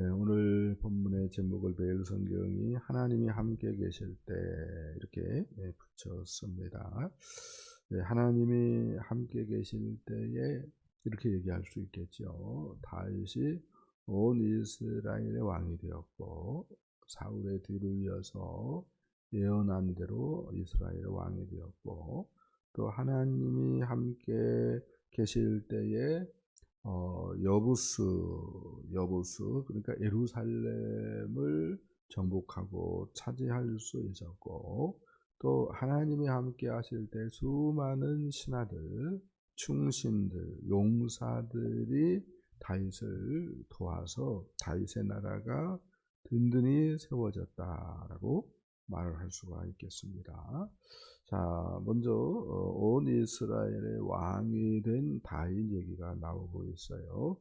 오늘 본문의 제목을 배울 성경이 하나님이 함께 계실 때 이렇게 붙였습니다. 하나님이 함께 계실 때에 이렇게 얘기할 수 있겠죠. 다윗이 온 이스라엘의 왕이 되었고 사울의 뒤를 이어서 예언한 대로 이스라엘의 왕이 되었고, 또 하나님이 함께 계실 때에 여부수 그러니까 예루살렘을 정복하고 차지할 수 있었고, 또 하나님이 함께 하실 때 수많은 신하들, 충신들, 용사들이 다윗을 도와서 다윗의 나라가 든든히 세워졌다라고 말을 할 수가 있겠습니다. 자, 먼저 온 이스라엘의 왕이 된 다윗 얘기가 나오고 있어요.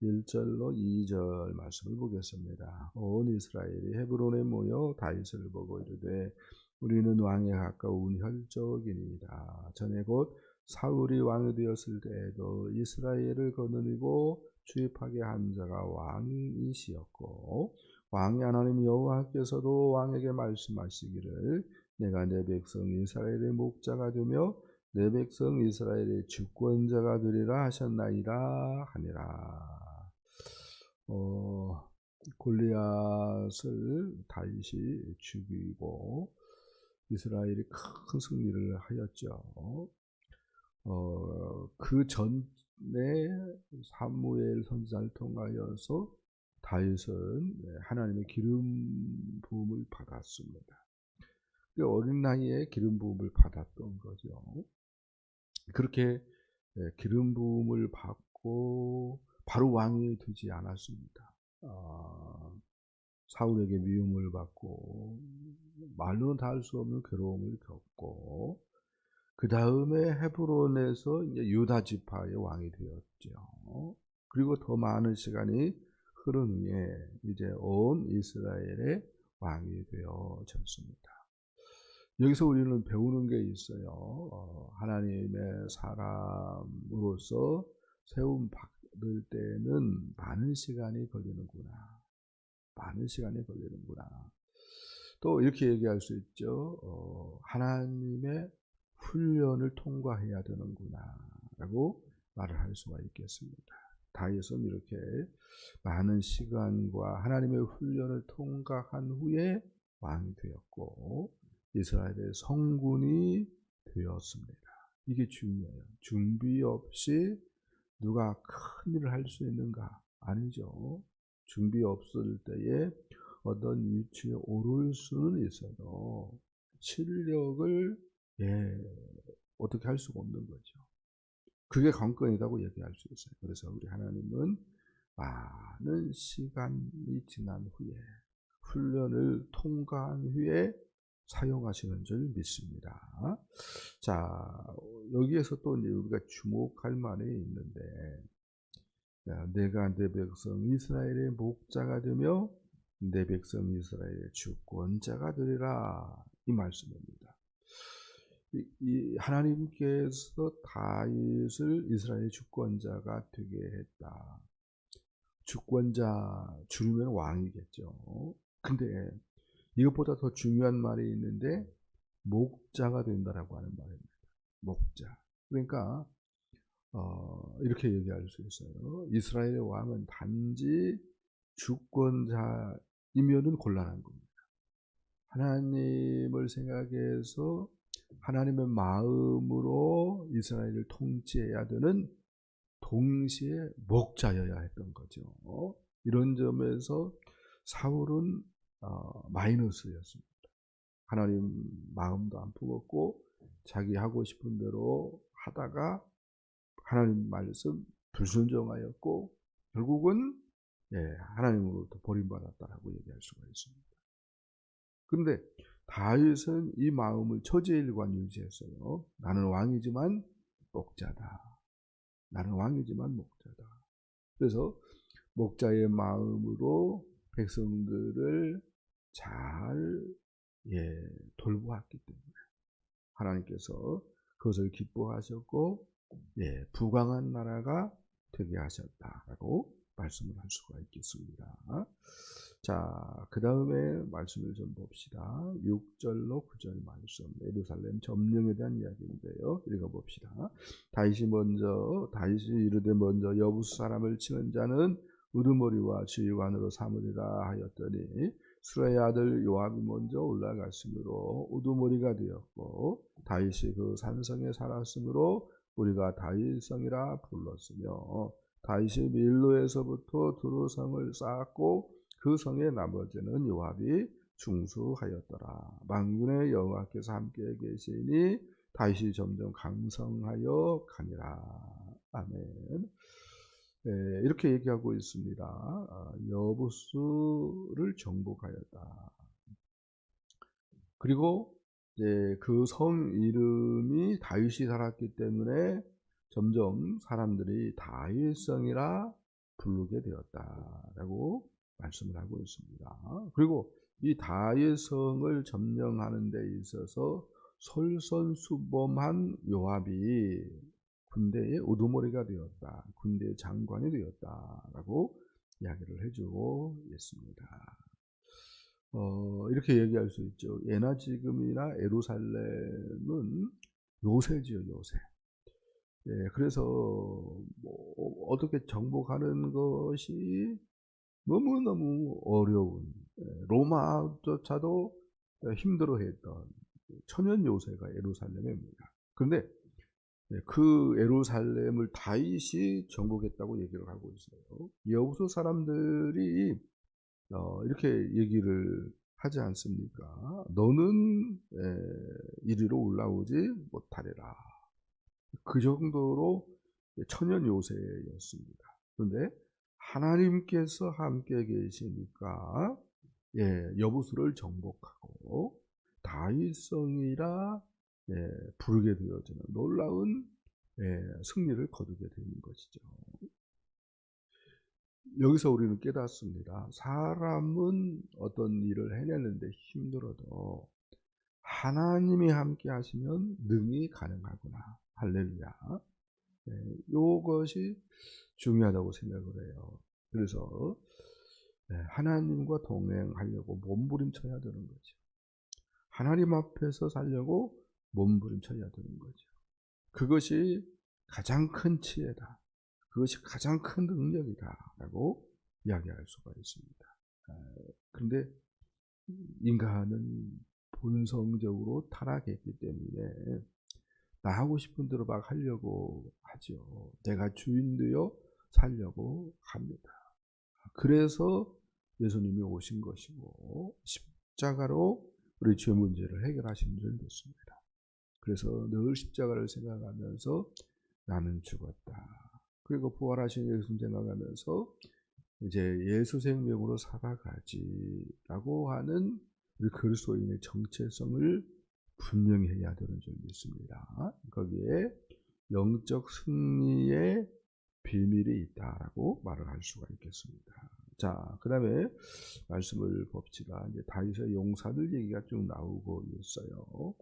1절로 2절 말씀을 보겠습니다. 온 이스라엘이 헤브론에 모여 다윗을 보고 이르되 우리는 왕에 가까운 혈족이니이다. 전에 곧 사울이 왕이 되었을 때에도 이스라엘을 거느리고 주입하게 한 자가 왕이시었고, 왕의 하나님 여호와께서도 왕에게 말씀하시기를 내가 내 백성 이스라엘의 목자가 되며 내 백성 이스라엘의 주권자가 되리라 하셨나이다 하니라. 골리앗을 다윗이 죽이고 이스라엘이 큰 승리를 하였죠. 그 전에 사무엘 선지자를 통하여서 다윗은 하나님의 기름 부음을 받았습니다. 어린 나이에 기름 부음을 받았던 거죠. 그렇게 기름 부음을 받고 바로 왕이 되지 않았습니다. 사울에게 미움을 받고 말로는 다 할 수 없는 괴로움을 겪고, 그 다음에 헤브론에서 이제 유다 지파의 왕이 되었죠. 그리고 더 많은 시간이 흐른 후에 이제 온 이스라엘의 왕이 되어졌습니다. 여기서 우리는 배우는 게 있어요. 하나님의 사람으로서 세움 받을 때는 많은 시간이 걸리는구나. 많은 시간이 걸리는구나. 또 이렇게 얘기할 수 있죠. 하나님의 훈련을 통과해야 되는구나 라고 말을 할 수가 있겠습니다. 다윗은 이렇게 많은 시간과 하나님의 훈련을 통과한 후에 왕이 되었고 이스라엘의 성군이 되었습니다. 이게 중요해요. 준비 없이 누가 큰 일을 할 수 있는가? 아니죠. 준비 없을 때에 어떤 위치에 오를 수는 있어도 실력을 어떻게 할 수가 없는 거죠. 그게 관건이라고 얘기할 수 있어요. 그래서 우리 하나님은 많은 시간이 지난 후에 훈련을 통과한 후에 사용하시는 줄 믿습니다. 자, 여기에서 또 이제 우리가 주목할 만이 있는데, 내가 내 백성 이스라엘의 목자가 되며 내 백성 이스라엘의 주권자가 되리라, 이 말씀입니다. 이 하나님께서 다윗을 이스라엘의 주권자가 되게 했다. 주권자 줄이면 왕이겠죠. 근데 이것보다 더 중요한 말이 있는데 목자가 된다라고 하는 말입니다. 목자. 그러니까 이렇게 얘기할 수 있어요. 이스라엘의 왕은 단지 주권자이면은 곤란한 겁니다. 하나님을 생각해서 하나님의 마음으로 이스라엘을 통치해야 되는 동시에 목자여야 했던 거죠. 이런 점에서 사울은 마이너스였습니다. 하나님 마음도 안 품었고 자기 하고 싶은 대로 하다가 하나님 말씀 불순종하였고 결국은 하나님으로부터 버림받았다라고 얘기할 수가 있습니다. 그런데 다윗은 이 마음을 처제일관 유지했어요. 나는 왕이지만 목자다. 나는 왕이지만 목자다. 그래서 목자의 마음으로 백성들을 잘 돌보았기 때문에 하나님께서 그것을 기뻐하셨고 부강한 나라가 되게 하셨다라고 말씀을 할 수가 있겠습니다. 자, 그 다음에 말씀을 좀 봅시다. 6절로 9절 말씀, 예루살렘 점령에 대한 이야기인데요. 읽어봅시다. 다윗이 이르되 먼저 여부수 사람을 치는 자는 우두머리와 지휘관으로 삼으리라 하였더니 수레의 아들 요압이 먼저 올라갔으므로 우두머리가 되었고 다윗이 그 산성에 살았으므로 우리가 다윗성이라 불렀으며 다윗이 밀로에서부터 두루성을 쌓았고 그 성의 나머지는 요압이 중수하였더라. 만군의 여호와께서 함께 계시니 다윗이 점점 강성하여 가니라. 아멘. 네, 이렇게 얘기하고 있습니다. 여부수를 정복하였다. 그리고 그 성 이름이 다윗이 살았기 때문에 점점 사람들이 다윗성이라 부르게 되었다라고 말씀을 하고 있습니다. 그리고 이 다윗성을 점령하는 데 있어서 솔선수범한 요압이 군대의 우두머리가 되었다. 군대의 장관이 되었다라고 이야기를 해주고 있습니다. 이렇게 얘기할 수 있죠. 예나 지금이나 예루살렘은 요새지요, 요새. 예, 그래서 어떻게 정복하는 것이 너무너무 어려운, 로마조차도 힘들어했던 천연 요새가 예루살렘입니다. 그런데 그 예루살렘을 다윗이 정복했다고 얘기를 하고 있어요. 여호수 사람들이 이렇게 얘기를 하지 않습니까? 너는 이리로 올라오지 못하리라. 그 정도로 천연 요새였습니다. 그런데 하나님께서 함께 계시니까 여부수를 정복하고 다윗성이라 부르게 되어지는 놀라운 승리를 거두게 되는 것이죠. 여기서 우리는 깨닫습니다. 사람은 어떤 일을 해내는데 힘들어도 하나님이 함께 하시면 능히 가능하구나. 할렐루야. 이것이 중요하다고 생각을 해요. 그래서 하나님과 동행하려고 몸부림쳐야 되는 거죠. 하나님 앞에서 살려고 몸부림쳐야 되는 거죠. 그것이 가장 큰 지혜다. 그것이 가장 큰 능력이다 라고 이야기할 수가 있습니다. 그런데 인간은 본성적으로 타락했기 때문에 나 하고 싶은 대로 막 하려고 하죠. 내가 주인 되어 살려고 합니다. 그래서 예수님이 오신 것이고 십자가로 우리 죄 문제를 해결하신 줄 믿습니다. 그래서 늘 십자가를 생각하면서 나는 죽었다. 그리고 부활하신 예수님 생각하면서 이제 예수 생명으로 살아가지라고 하는 우리 그리스도인의 정체성을 분명히 해야 되는 줄 믿습니다. 거기에 영적 승리의 비밀이 있다라고 말을 할 수가 있겠습니다. 자, 그 다음에 말씀을 봅시다. 이제 다윗의 용사들 얘기가 쭉 나오고 있어요.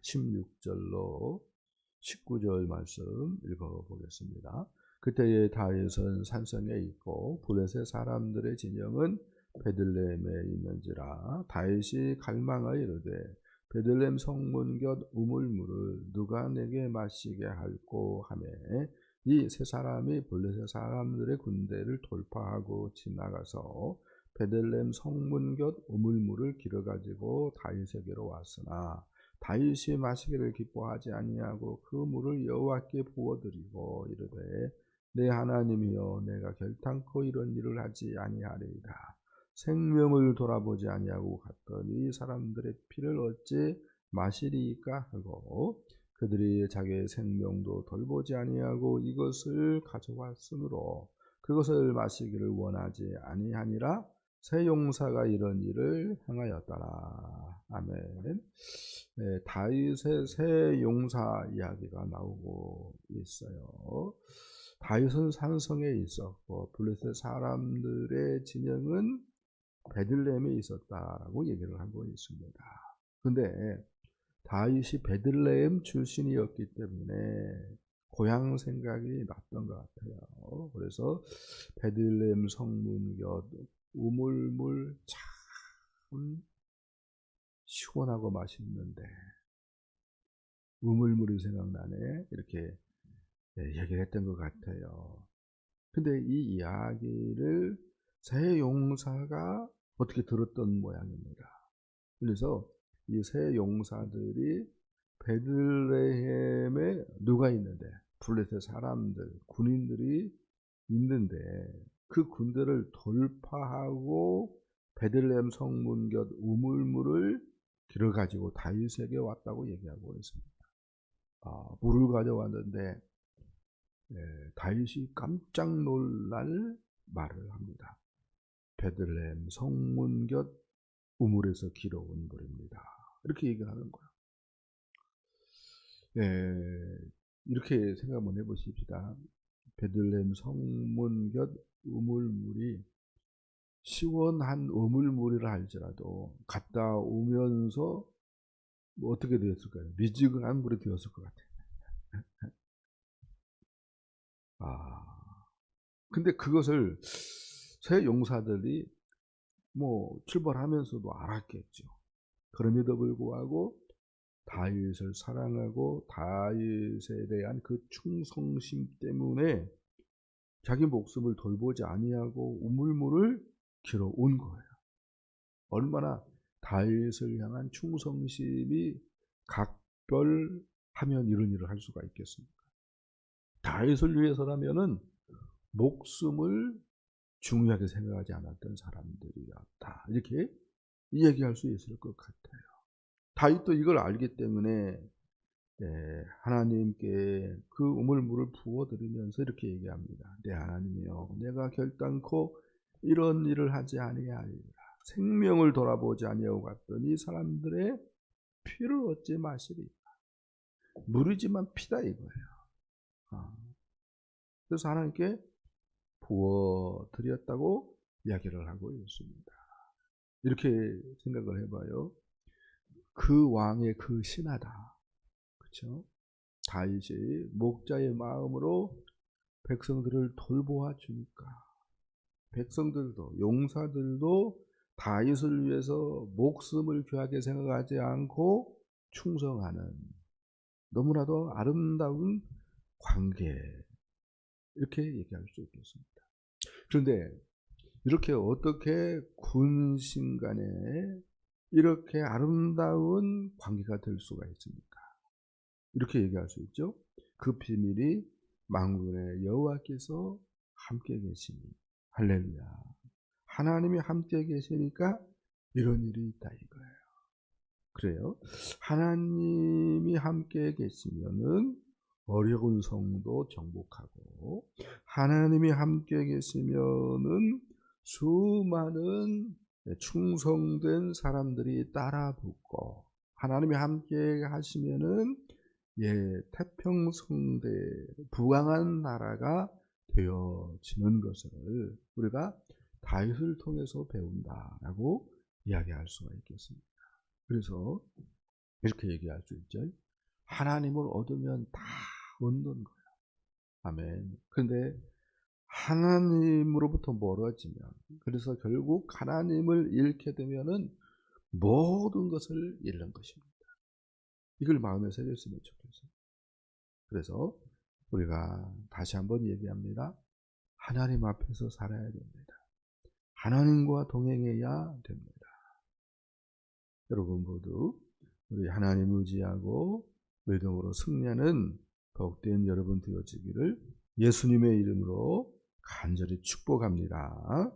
16절로 19절 말씀 읽어보겠습니다. 그때에 다윗은 산성에 있고 블레셋 사람들의 진영은 베들레헴에 있는지라. 다윗이 갈망하여 이르되 베들레헴 성문 곁 우물물을 누가 내게 마시게 할꼬 하매 이 세 사람이 블레셋 사람들의 군대를 돌파하고 지나가서 베들레헴 성문 곁 우물물을 길어가지고 다윗에게로 왔으나 다윗이 마시기를 기뻐하지 아니하고 그 물을 여호와께 부어드리고 이르되 내 하나님이여 내가 결탄코 이런 일을 하지 아니하리이다. 생명을 돌아보지 아니하고 갔더니 사람들의 피를 어찌 마시리이까 하고 그들이 자기의 생명도 돌보지 아니하고 이것을 가져왔으므로 그것을 마시기를 원하지 아니하니라. 새 용사가 이런 일을 행하였더라. 아멘. 다윗의 새 용사 이야기가 나오고 있어요. 다윗은 산성에 있었고 블레셋 사람들의 진영은 베들레헴에 있었다라고 얘기를 하고 있습니다. 그런데 다윗이 베들레헴 출신이었기 때문에 고향 생각이 났던 것 같아요. 그래서 베들레헴 성문 곁 우물물 참 시원하고 맛있는데 우물물이 생각나네, 이렇게 얘기를 했던 것 같아요. 근데 이 이야기를 세 용사가 어떻게 들었던 모양입니다. 그래서 이 세 용사들이 베들레헴에 누가 있는데, 블레셋 사람들, 군인들이 있는데 그 군대를 돌파하고 베들레헴 성문 곁 우물물을 길어가지고 다윗에게 왔다고 얘기하고 있습니다. 물을 가져왔는데 다윗이 깜짝 놀랄 말을 합니다. 베들레헴 성문 곁 우물에서 길어온 물입니다. 이렇게 얘기를 하는 거예요. 이렇게 생각 한번 해보십시다. 베들레헴 성문 곁 우물물이 시원한 우물물이라 할지라도 갔다 오면서 뭐 어떻게 되었을까요? 미지근한 물이 되었을 것 같아요. 근데 그것을 새 용사들이 뭐 출발하면서도 알았겠죠. 그럼에도 불구하고 다윗을 사랑하고 다윗에 대한 그 충성심 때문에 자기 목숨을 돌보지 아니하고 우물물을 길어온 거예요. 얼마나 다윗을 향한 충성심이 각별하면 이런 일을 할 수가 있겠습니까? 다윗을 위해서라면은 목숨을 중요하게 생각하지 않았던 사람들이었다, 이렇게 얘기할 수 있을 것 같아요. 다윗도 이걸 알기 때문에 하나님께 그 우물물을 부어드리면서 이렇게 얘기합니다. 내 하나님이여, 내가 결단코 이런 일을 하지 아니하리라. 생명을 돌아보지 아니하고 갔더니 이 사람들의 피를 얻지 마시리라. 물이지만 피다 이거예요. 그래서 하나님께 부어드렸다고 이야기를 하고 있습니다. 이렇게 생각을 해봐요. 그 왕의 그 신하다, 그렇죠? 다윗이 목자의 마음으로 백성들을 돌보아 주니까 백성들도, 용사들도 다윗을 위해서 목숨을 귀하게 생각하지 않고 충성하는 너무나도 아름다운 관계, 이렇게 얘기할 수 있겠습니다. 그런데 이렇게 어떻게 군신 간에 이렇게 아름다운 관계가 될 수가 있습니까? 이렇게 얘기할 수 있죠. 그 비밀이 만군의 여호와께서 함께 계시니, 할렐루야, 하나님이 함께 계시니까 이런 일이 있다 이거예요. 그래요. 하나님이 함께 계시면은 어려운 성도 정복하고, 하나님이 함께 계시면은 수많은 충성된 사람들이 따라 붙고, 하나님이 함께 하시면은 태평성대 부강한 나라가 되어지는 것을 우리가 다윗을 통해서 배운다라고 이야기할 수가 있겠습니다. 그래서 이렇게 얘기할 수 있죠. 하나님을 얻으면 다 얻는 거예요. 아멘. 그런데 하나님으로부터 멀어지면, 그래서 결국 하나님을 잃게 되면은 모든 것을 잃는 것입니다. 이걸 마음에 새겼으면 좋겠어요. 그래서 우리가 다시 한번 얘기합니다. 하나님 앞에서 살아야 됩니다. 하나님과 동행해야 됩니다. 여러분 모두 우리 하나님 의지하고 믿음으로 승리하는 복된 여러분 되어지기를 예수님의 이름으로 간절히 축복합니다.